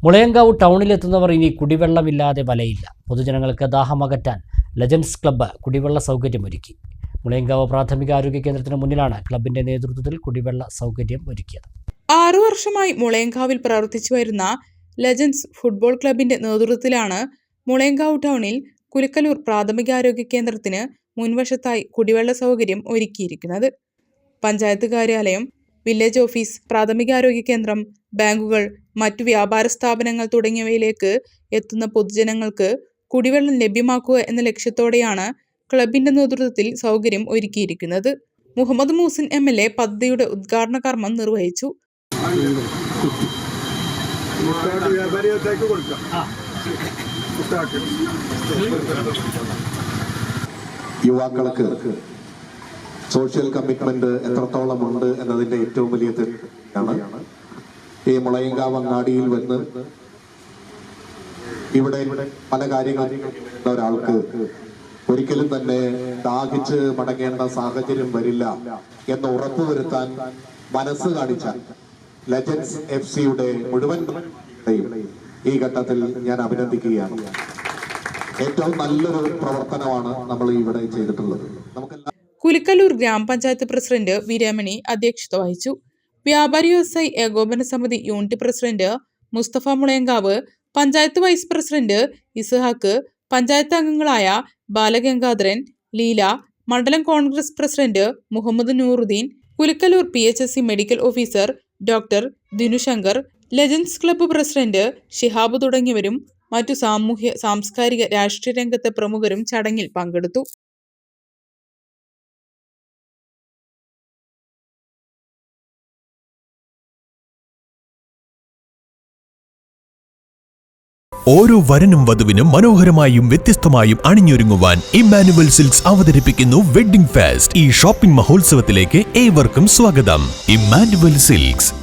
മുളയങ്കാവ് ടൗണിലെത്തുന്നവർ ഇനി കുടിവെള്ളമില്ലാതെ വലയില്ല. പൊതുജനങ്ങൾക്ക് ദാഹമകറ്റാൻ legends club കുടിവെള്ള സൗകര്യമൊരുക്കി. മുളയങ്കാവ് പ്രാഥമികാരോഗ്യ കേന്ദ്രത്തിന് മുന്നിലാണ് ക്ലബിന്റെ നേതൃത്വത്തിൽ കുടിവെള്ള സൗകര്യം ഒരുക്കിയത്. 6 വർഷമായി മുളയങ്കാവിൽ പ്രവർത്തിച്ചു വരുന്ന ലെജൻഡ്സ് ഫുട്ബോൾ ക്ലബിന്റെ നേതൃത്വത്തിലാണ് മുളയങ്കാവ് ടൗണിൽ കുലുക്കലൂർ പ്രാഥമികാരോഗ്യ കേന്ദ്രത്തിന് മുൻവശത്തായി കുടിവെള്ള സൗകര്യം ഒരുക്കിയിരിക്കുന്നത്. പഞ്ചായത്ത് കാര്യാലയം, വില്ലേജ് ഓഫീസ്, പ്രാഥമികാരോഗ്യ കേന്ദ്രം, ബാങ്കുകൾ, മറ്റു വ്യാപാര സ്ഥാപനങ്ങൾ തുടങ്ങിയവയിലേക്ക് എത്തുന്ന പൊതുജനങ്ങൾക്ക് കുടിവെള്ളം ലഭ്യമാക്കുക എന്ന ലക്ഷ്യത്തോടെയാണ് ക്ലബിന്റെ നേതൃത്വത്തിൽ സൗകര്യം ഒരുക്കിയിരിക്കുന്നത്. മുഹമ്മദ് മൂസിൻ MLA പദ്ധതിയുടെ ഉദ്ഘാടന കർമ്മം നിർവഹിച്ചു. യുവാക്കൾക്ക് സോഷ്യൽ കമ്മിറ്റ്മെന്റ് എത്രത്തോളം ഉണ്ട് എന്നതിന്റെ ഏറ്റവും വലിയ തെളിവാണ് ഈ മുളയങ്കാവ് അങ്ങാടിയിൽ വന്ന് ഇവിടെ പല കാര്യങ്ങളും ഒരാൾക്ക് ഒരിക്കലും തന്നെ ദാഹിച്ച് മടങ്ങേണ്ട സാഹചര്യം വരില്ല എന്ന് ഉറപ്പുവരുത്താൻ മനസ്സ് കാണിച്ച ലെജൻഡ്സ് FC-യുടെ മുഴുവൻ ഈ ഘട്ടത്തിൽ ഞാൻ അഭിനന്ദിക്കുകയാണ്. ഏറ്റവും നല്ലൊരു പ്രവർത്തനമാണ് നമ്മൾ ഇവിടെ ചെയ്തിട്ടുള്ളത്. കുലുക്കലൂർ ഗ്രാമപഞ്ചായത്ത് പ്രസിഡന്റ് വിരമണി അധ്യക്ഷത വഹിച്ചു. വ്യാപാരി വ്യവസായി ഏകോപന സമിതി unit president Mustafa Mulayankavu, panchayat vice president Ishaq, panchayat അംഗങ്ങളായ ബാലഗംഗാധരൻ, ലീല, മണ്ഡലം Congress president Muhammad Nooruddeen, Kulukkallur PHSC medical officer doctor Dinushankar, legends club president Shihab തുടങ്ങിയവരും മറ്റു സാമൂഹ്യ സാംസ്കാരിക രാഷ്ട്രീയ രംഗത്തെ പ്രമുഖരും ചടങ്ങിൽ പങ്കെടുത്തു. ഓരോ വരനും വധുവിനും മനോഹരമായും വ്യത്യസ്തമായും അണിഞ്ഞൊരുങ്ങുവാൻ ഇമ്മാനുവൽ സിൽക്സ് അവതരിപ്പിക്കുന്നു വെഡ്ഡിംഗ് ഫെസ്റ്റ്. ഈ ഷോപ്പിംഗ് മഹോത്സവത്തിലേക്ക് ഏവർക്കും സ്വാഗതം. Emmanuel silks.